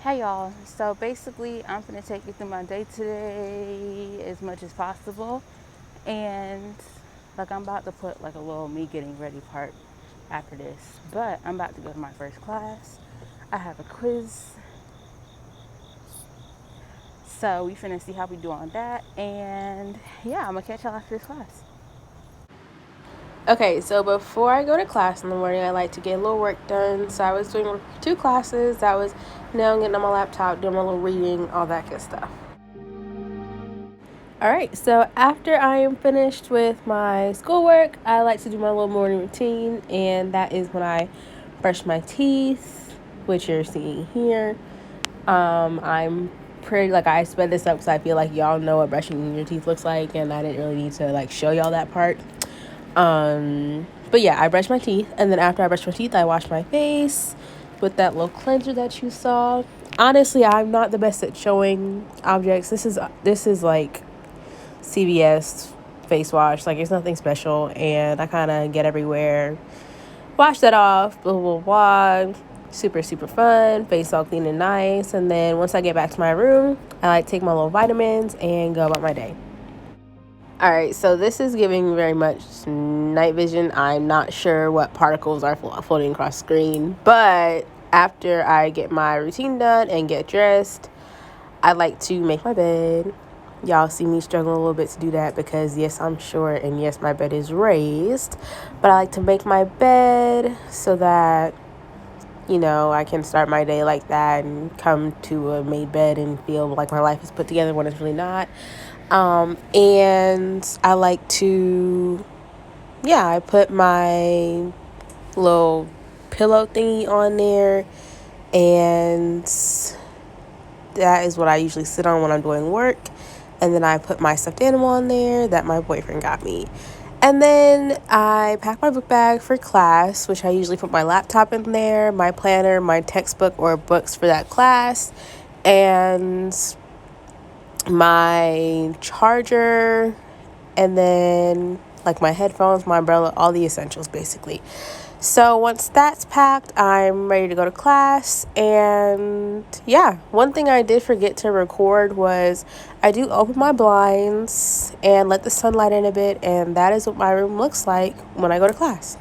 Hey y'all, so basically I'm gonna take you through my day today as much as possible, and like I'm about to put like a little me getting ready part after this, but I'm about to go to my first class. I have a quiz, so we finna see how we do on that, and yeah, I'm gonna catch y'all after this class. Okay, so before I go to class in the morning, I like to get a little work done. So I was doing 2 classes. I was now getting on my laptop, doing my little reading, all that good stuff. All right, so after I am finished with my schoolwork, I like to do my little morning routine, and that is when I brush my teeth, which you're seeing here. I'm pretty like I sped this up because I feel like y'all know what brushing your teeth looks like, and I didn't really need to like show y'all that part. But yeah, I brush my teeth, and then after I brush my teeth, I wash my face with that little cleanser that you saw. Honestly, I'm not the best at showing objects. This is like CVS face wash. Like, it's nothing special, and I kind of get everywhere. Wash that off, blah, blah, blah. Super, super fun. Face all clean and nice. And then once I get back to my room, I like take my little vitamins and go about my day. All right, so this is giving very much night vision. I'm not sure what particles are floating across the screen, but after I get my routine done and get dressed, I like to make my bed. Y'all see me struggling a little bit to do that because, yes, I'm short and, yes, my bed is raised. But I like to make my bed so that, I can start my day like that and come to a made bed and feel like my life is put together when it's really not. And I like to, I put my little pillow thingy on there, and that is what I usually sit on when I'm doing work. And then I put my stuffed animal on there that my boyfriend got me. And then I pack my book bag for class, which I usually put my laptop in there, my planner, my textbook or books for that class, and my charger, and then like my headphones, my umbrella, all the essentials basically. So once that's packed, I'm ready to go to class. And yeah, one thing I did forget to record was I do open my blinds and let the sunlight in a bit, and that is what my room looks like when I go to class.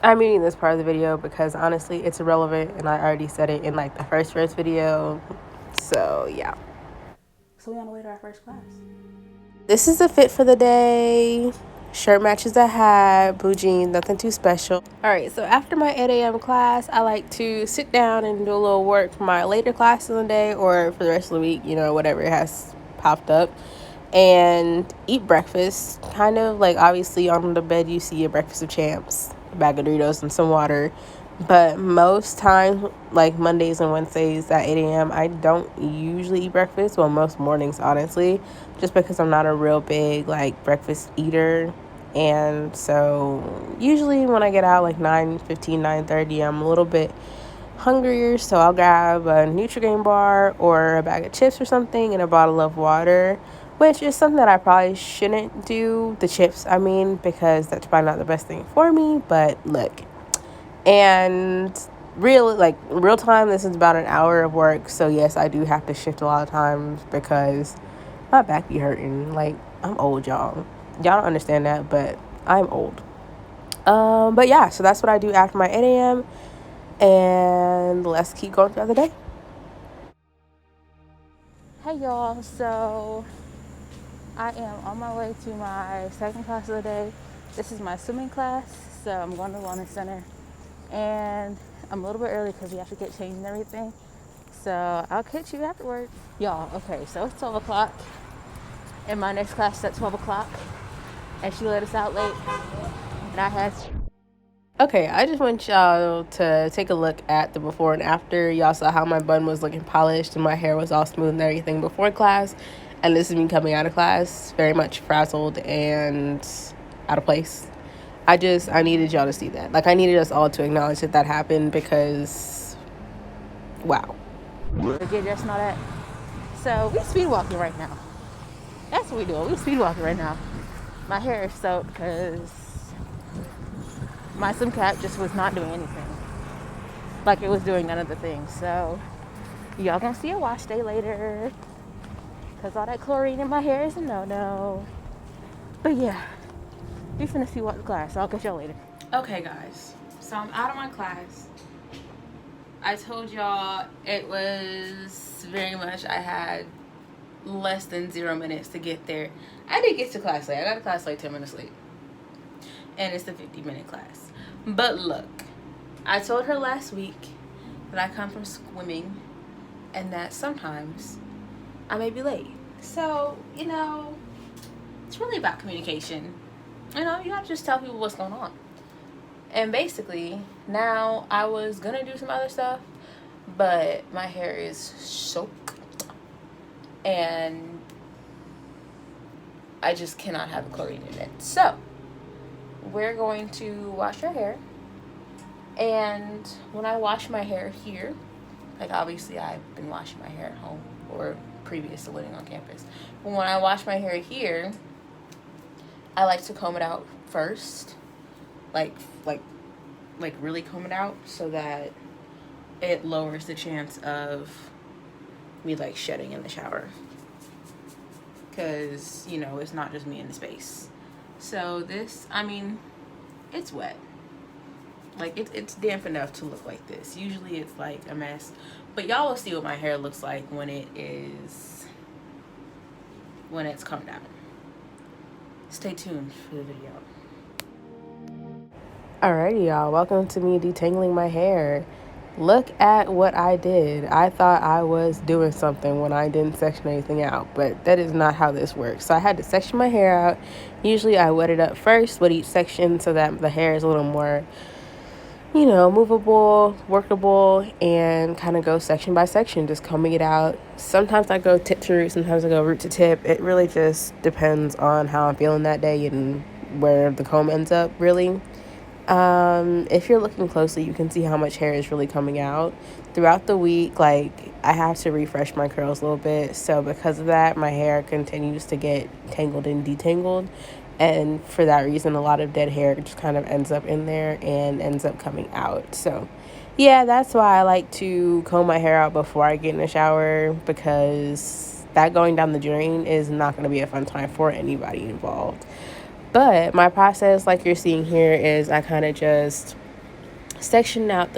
I'm muting this part of the video because honestly it's irrelevant, and I already said it in like the first video. So yeah. So we on the way to our first class. This is the fit for the day. Shirt matches the hat, blue jeans, nothing too special. All right, so after my 8 a.m. class, I like to sit down and do a little work for my later class in the day or for the rest of the week, whatever has popped up, and eat breakfast. Kind of like, obviously on the bed you see a breakfast of champs, a bag of Doritos and some water. But most times, like Mondays and Wednesdays at 8 a.m., I don't usually eat breakfast. Well, most mornings, honestly, just because I'm not a real big, like, breakfast eater. And so usually when I get out, like 9:15, 9:30, I'm a little bit hungrier. So I'll grab a Nutri-Grain bar or a bag of chips or something and a bottle of water, which is something that I probably shouldn't do, the chips, I mean, because that's probably not the best thing for me. But look. And real time, this is about an hour of work, so yes, I do have to shift a lot of times because my back be hurting. Like, I'm old, y'all don't understand that, but I'm old. But yeah, so that's what I do after my 8 a.m. and let's keep going throughout the day. Hey y'all, so I am on my way to my second class of the day. This is my swimming class, so I'm going to the Wellness Center, and I'm a little bit early because we have to get changed and everything. So I'll catch you afterward. Y'all, okay, so it's 12 o'clock, and my next class is at 12 o'clock, and she let us out late, and I had... Okay, I just want y'all to take a look at the before and after. Y'all saw how my bun was looking polished and my hair was all smooth and everything before class. And this is me coming out of class, very much frazzled and out of place. I needed y'all to see that. Like, I needed us all to acknowledge that happened because, wow. Get dressed and all that. So, we speed walking right now. That's what we do. We speed walking right now. My hair is soaked because my swim cap just was not doing anything. like it was doing none of the things. So y'all gonna see a wash day later, because all that chlorine in my hair is a no-no. But yeah, we finna see what the class, so I'll catch y'all later. Okay guys, so I'm out of my class. I told y'all it was very much, I had less than 0 minutes to get there. I did get to class late. I got to class like 10 minutes late. And it's a 50-minute class. But look, I told her last week that I come from swimming and that sometimes I may be late. So, you know, it's really about communication. You know, you have to just tell people what's going on. And basically, now I was going to do some other stuff, but my hair is soaked. And I just cannot have chlorine in it. So, we're going to wash our hair. And when I wash my hair here, like obviously I've been washing my hair at home or previous to living on campus. But when I wash my hair here, I like to comb it out first. Like really comb it out so that it lowers the chance of me like shedding in the shower. Because, you know, it's not just me in the space. So this, I mean, it's wet. Like, it's damp enough to look like this. Usually it's like a mess. But y'all will see what my hair looks like when it's combed out. Stay tuned for the video. Alrighty, y'all. Welcome to me detangling my hair. Look at what I did. I thought I was doing something when I didn't section anything out, but that is not how this works. So I had to section my hair out. Usually I wet it up first with each section so that the hair is a little more, you know, movable, workable, and kind of go section by section, just combing it out. Sometimes I go tip to root, sometimes I go root to tip. It really just depends on how I'm feeling that day and where the comb ends up, really. If you're looking closely, you can see how much hair is really coming out throughout the week. Like, I have to refresh my curls a little bit, so because of that, my hair continues to get tangled and detangled, and for that reason, a lot of dead hair just kind of ends up in there and ends up coming out. So yeah, that's why I like to comb my hair out before I get in the shower, because that going down the drain is not going to be a fun time for anybody involved. But my process, like you're seeing here, is I kind of just section out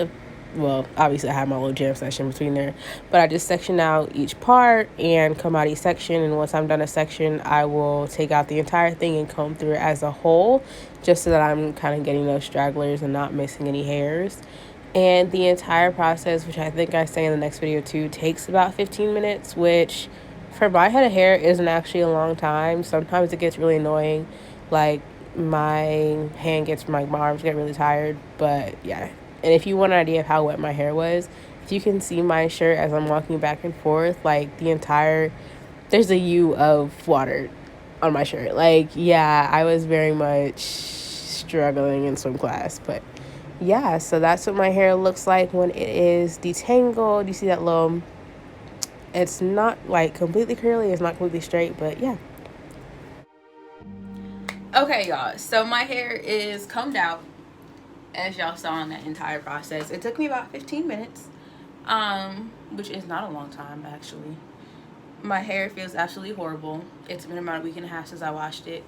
well, obviously I have my little jam section between there, but I just section out each part and comb out each section. And once I'm done a section, I will take out the entire thing and comb through it as a whole, just so that I'm kind of getting those stragglers and not missing any hairs. And the entire process, which I think I say in the next video too, takes about 15 minutes, which for my head of hair isn't actually a long time. Sometimes it gets really annoying. Like, my arms get really tired. But yeah, and if you want an idea of how wet my hair was, if you can see my shirt as I'm walking back and forth, like there's a U of water on my shirt. Like, yeah, I was very much struggling in swim class. But yeah, so that's what my hair looks like when it is detangled. You see that little, it's not like completely curly, it's not completely straight, but yeah. Okay, y'all, so my hair is combed out, as y'all saw in that entire process. It took me about 15 minutes, which is not a long time, actually. My hair feels absolutely horrible. It's been about a week and a half since I washed it.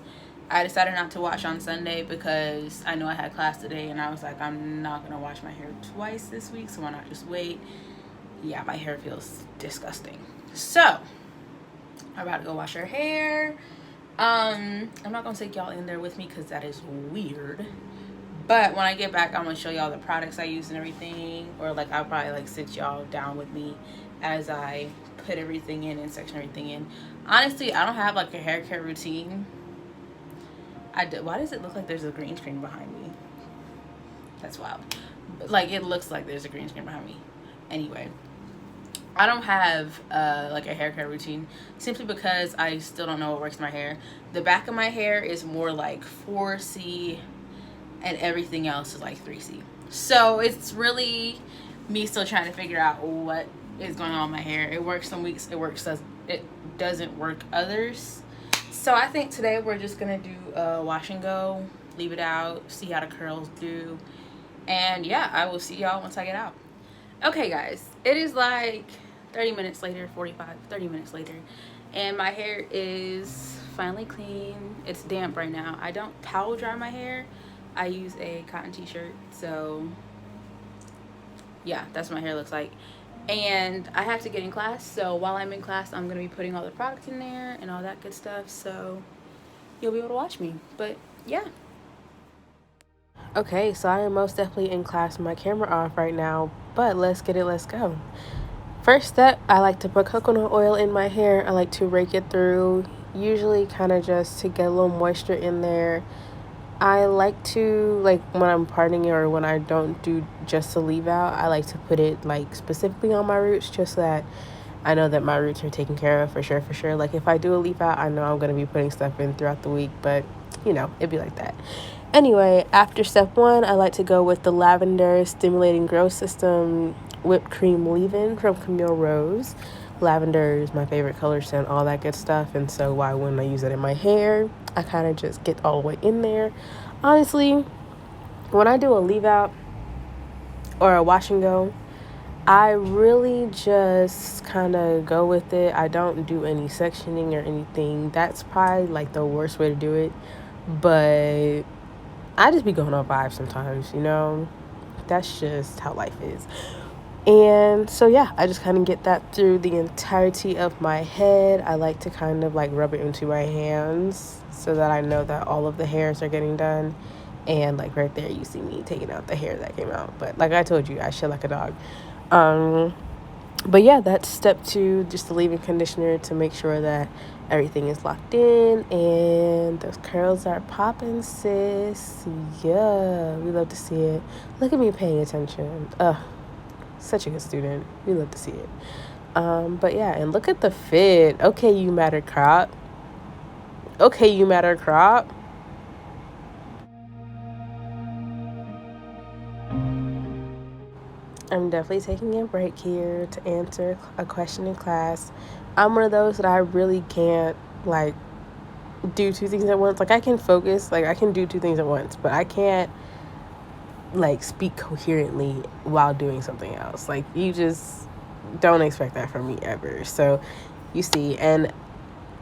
I decided not to wash on Sunday because I know I had class today, and I was like, I'm not going to wash my hair twice this week, so why not just wait? Yeah, my hair feels disgusting. So, I'm about to go wash her hair. I'm not gonna take y'all in there with me because that is weird, but when I get back, I'm gonna show y'all the products I use and everything, or like I'll probably like sit y'all down with me as I put everything in and section everything in. Honestly, I don't have like a hair care routine. Why does it look like there's a green screen behind me? That's wild. But like, it looks like there's a green screen behind me. Anyway, I don't have like a hair care routine, simply because I still don't know what works in my hair. The back of my hair is more like 4C and everything else is like 3C. So it's really me still trying to figure out what is going on with my hair. It works some weeks, it doesn't work others. So I think today we're just gonna do a wash and go, leave it out, see how the curls do. And yeah, I will see y'all once I get out. Okay, guys, it is like 30 minutes later, 30 minutes later, and my hair is finally clean. It's damp right now. I don't towel dry my hair. I use a cotton t-shirt, so yeah, that's what my hair looks like. And I have to get in class, so while I'm in class, I'm gonna be putting all the products in there and all that good stuff, so you'll be able to watch me. But yeah. Okay, so I am most definitely in class with my camera off right now, but let's get it, let's go. First step, I like to put coconut oil in my hair. I like to rake it through, usually kind of just to get a little moisture in there. I like to, like, when I'm parting it or when I don't do just a leave out, I like to put it, like, specifically on my roots just so that I know that my roots are taken care of for sure, for sure. Like, if I do a leave out, I know I'm going to be putting stuff in throughout the week, but, you know, it'd be like that. Anyway, after step one, I like to go with the Lavender Stimulating Growth System Whipped Cream Leave-In from Camille Rose. Lavender is my favorite color scent, all that good stuff, and so why wouldn't I use it in my hair? I kind of just get all the way in there. Honestly, when I do a leave out or a wash and go, I really just kind of go with it. I don't do any sectioning or anything. That's probably like the worst way to do it, but I just be going on vibes sometimes, you know? That's just how life is. And so, yeah, I just kind of get that through the entirety of my head. I like to kind of like rub it into my hands so that I know that all of the hairs are getting done. And like right there, you see me taking out the hair that came out. But like I told you, I shit like a dog. But yeah, that's step two, just the leave-in conditioner to make sure that everything is locked in and those curls are popping, sis. Yeah, we love to see it. Look at me paying attention. Such a good student. We love to see it. But yeah, and look at the fit. Okay, you matter crop. Okay, you matter crop. I'm definitely taking a break here to answer a question in class. I'm one of those that I really can't like do two things at once. Like I can focus, like I can do two things at once, but I can't like speak coherently while doing something else. Like you just don't expect that from me ever. So you see, and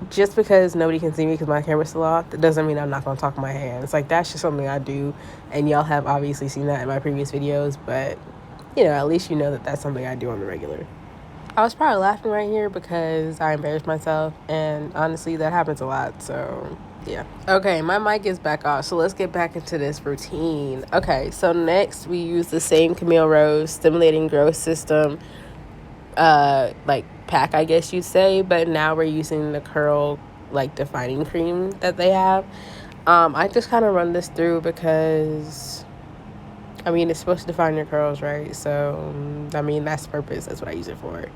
just because nobody can see me because my camera's still off, that doesn't mean I'm not gonna talk with my hands. Like that's just something I do, and y'all have obviously seen that in my previous videos, but you know, at least you know that that's something I do on the regular. I was probably laughing right here because I embarrassed myself, and honestly, that happens a lot, so yeah. Okay, my mic is back off, so let's get back into this routine. Okay, so next we use the same Camille Rose Stimulating Growth System, like pack, I guess you'd say, but now we're using the curl, like, defining cream that they have. I just kind of run this through because I mean, it's supposed to define your curls, right? So, I mean, that's the purpose. That's what I use it for.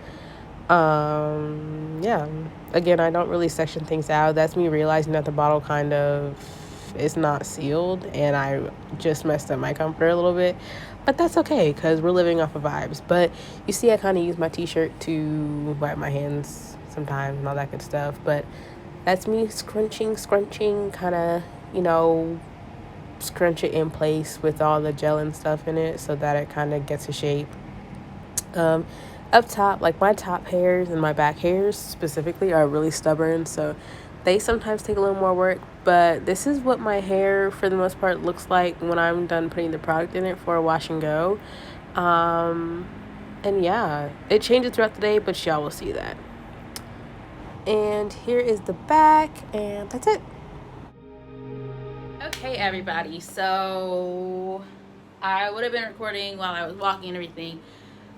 Yeah. Again, I don't really section things out. That's me realizing that the bottle kind of is not sealed, and I just messed up my comforter a little bit. But that's okay, because we're living off of vibes. But you see, I kind of use my t-shirt to wipe my hands sometimes and all that good stuff. But that's me scrunching, kind of, you know, scrunch it in place with all the gel and stuff in it so that it kind of gets a shape. Up top, like my top hairs and my back hairs specifically are really stubborn, so they sometimes take a little more work, but this is what my hair for the most part looks like when I'm done putting the product in it for a wash and go. And yeah, it changes throughout the day, but y'all will see that. And here is the back, and that's it. Okay, everybody, so I would have been recording while I was walking and everything,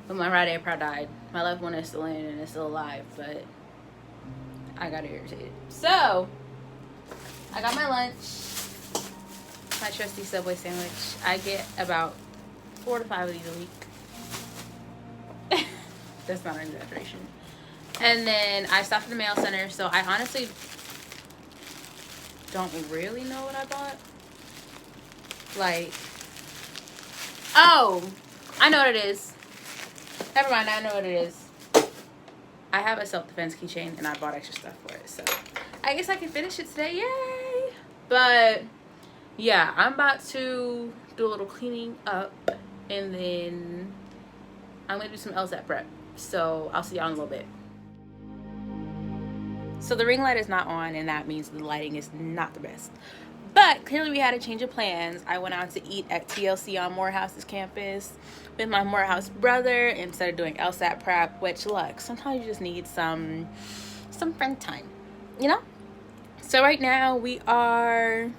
but my right AirPod died. My left one is still in and it's still alive, but I got irritated. So, I got my lunch, my trusty Subway sandwich. I get about 4 to 5 of these a week. That's not an exaggeration. And then I stopped at the mail center, so I honestly don't really know what I bought. Like, oh, I know what it is. Never mind, I know what it is. I have a self-defense keychain and I bought extra stuff for it, so I guess I can finish it today. Yay! But yeah, I'm about to do a little cleaning up and then I'm gonna do some LSAT prep. So I'll see y'all in a little bit. So the ring light is not on, and that means the lighting is not the best. But clearly we had a change of plans. I went out to eat at TLC on Morehouse's campus with my Morehouse brother instead of doing LSAT prep, which look, sometimes you just need some friend time, you know? So right now we are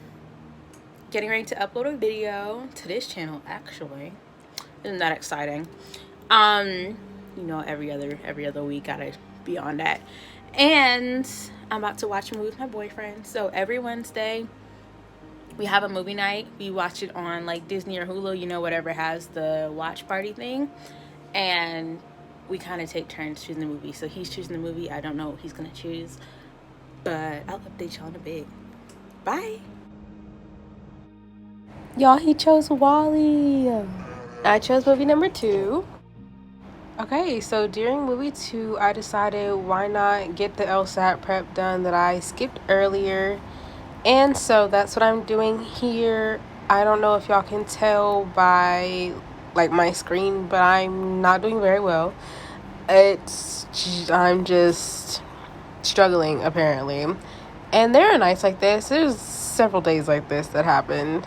getting ready to upload a video to this channel, actually. Isn't that exciting? You know, every other week gotta be on that. And I'm about to watch a movie with my boyfriend. So every Wednesday we have a movie night. We watch it on like Disney or Hulu, you know, whatever has the watch party thing. And we kind of take turns choosing the movie. So he's choosing the movie. I don't know what he's gonna choose, but I'll update y'all in a bit. Bye. Y'all, he chose WALL-E. I chose movie number 2. Okay, so during movie 2, I decided why not get the LSAT prep done that I skipped earlier. And so that's what I'm doing here. I don't know if y'all can tell by like my screen, but I'm not doing very well. I'm just struggling apparently. And there are nights like this. There's several days like this that happened.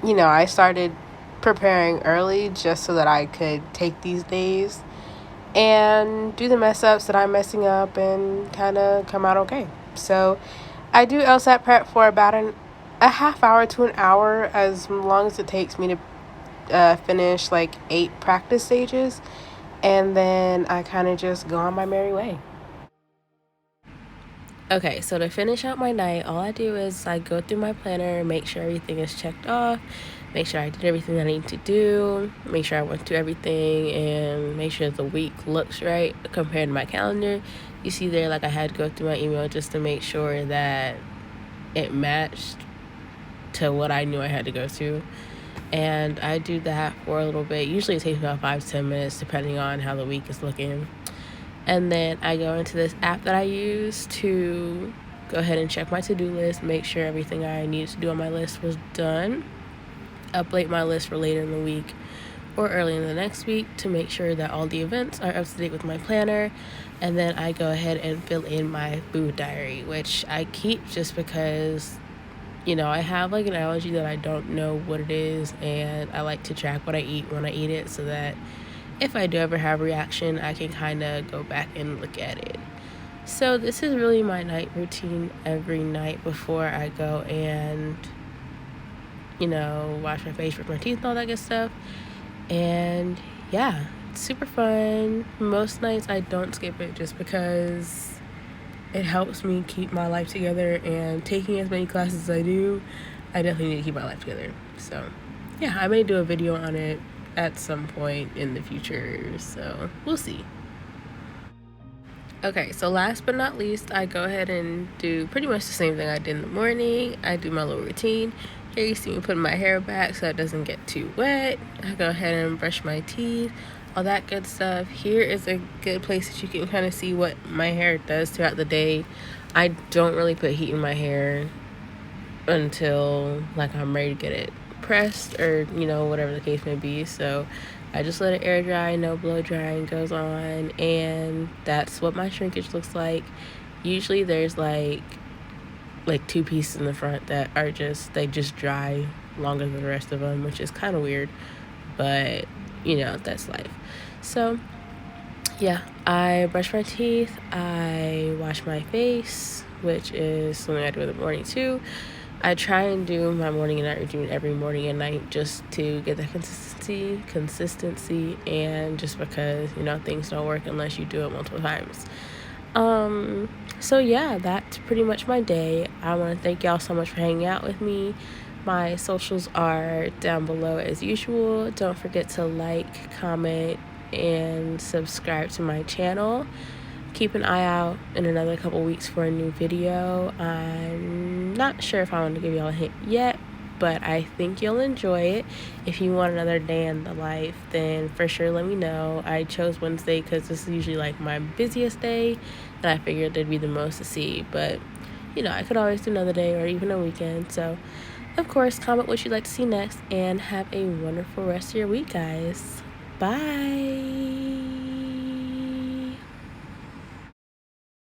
You know, I started preparing early just so that I could take these days and do the mess ups that I'm messing up and kind of come out okay. So I do LSAT prep for about a half hour to an hour, as long as it takes me to finish like 8 practice stages, and then I kind of just go on my merry way. Okay, so to finish out my night, all I do is I go through my planner, make sure everything is checked off, make sure I did everything I need to do, make sure I went through everything, and make sure the week looks right compared to my calendar. You see there, like I had to go through my email just to make sure that it matched to what I knew I had to go to. And I do that for a little bit. Usually it takes about 5 to 10 minutes depending on how the week is looking. And then I go into this app that I use to go ahead and check my to-do list, make sure everything I needed to do on my list was done, update my list for later in the week or early in the next week to make sure that all the events are up to date with my planner. And then I go ahead and fill in my food diary, which I keep just because, you know, I have like an allergy that I don't know what it is, and I like to track what I eat when I eat it so that if I do ever have a reaction, I can kind of go back and look at it. So this is really my night routine every night before I go and, you know, wash my face, brush my teeth, and all that good stuff. And yeah, it's super fun. Most nights I don't skip it just because it helps me keep my life together, and taking as many classes as I do, I definitely need to keep my life together. So yeah, I may do a video on it at some point in the future, so we'll see. Okay, so last but not least, I go ahead and do pretty much the same thing I did in the morning. I do my little routine. Here you see me putting my hair back so it doesn't get too wet. I go ahead and brush my teeth, all that good stuff. Here is a good place that you can kind of see what my hair does throughout the day. I don't really put heat in my hair until like I'm ready to get it pressed, or you know, whatever the case may be. So I just let it air dry, no blow drying goes on, and that's what my shrinkage looks like. Usually there's like 2 pieces in the front that are they just dry longer than the rest of them, which is kind of weird, but you know, that's life. So yeah, I brush my teeth, I wash my face, which is something I do in the morning too. I try and do my morning and night routine every morning and night just to get that consistency, and just because, you know, things don't work unless you do it multiple times. So yeah, that's pretty much my day. I want to thank y'all so much for hanging out with me. My socials are down below as usual. Don't forget to like, comment, and subscribe to my channel. Keep an eye out in another couple weeks for a new video. I'm not sure if I want to give y'all a hint yet, but I think you'll enjoy it. If you want another day in the life, then for sure let me know. I chose Wednesday because this is usually like my busiest day, and I figured there'd be the most to see. But you know, I could always do another day or even a weekend. So Of course, comment what you'd like to see next, and have a wonderful rest of your week, guys. Bye.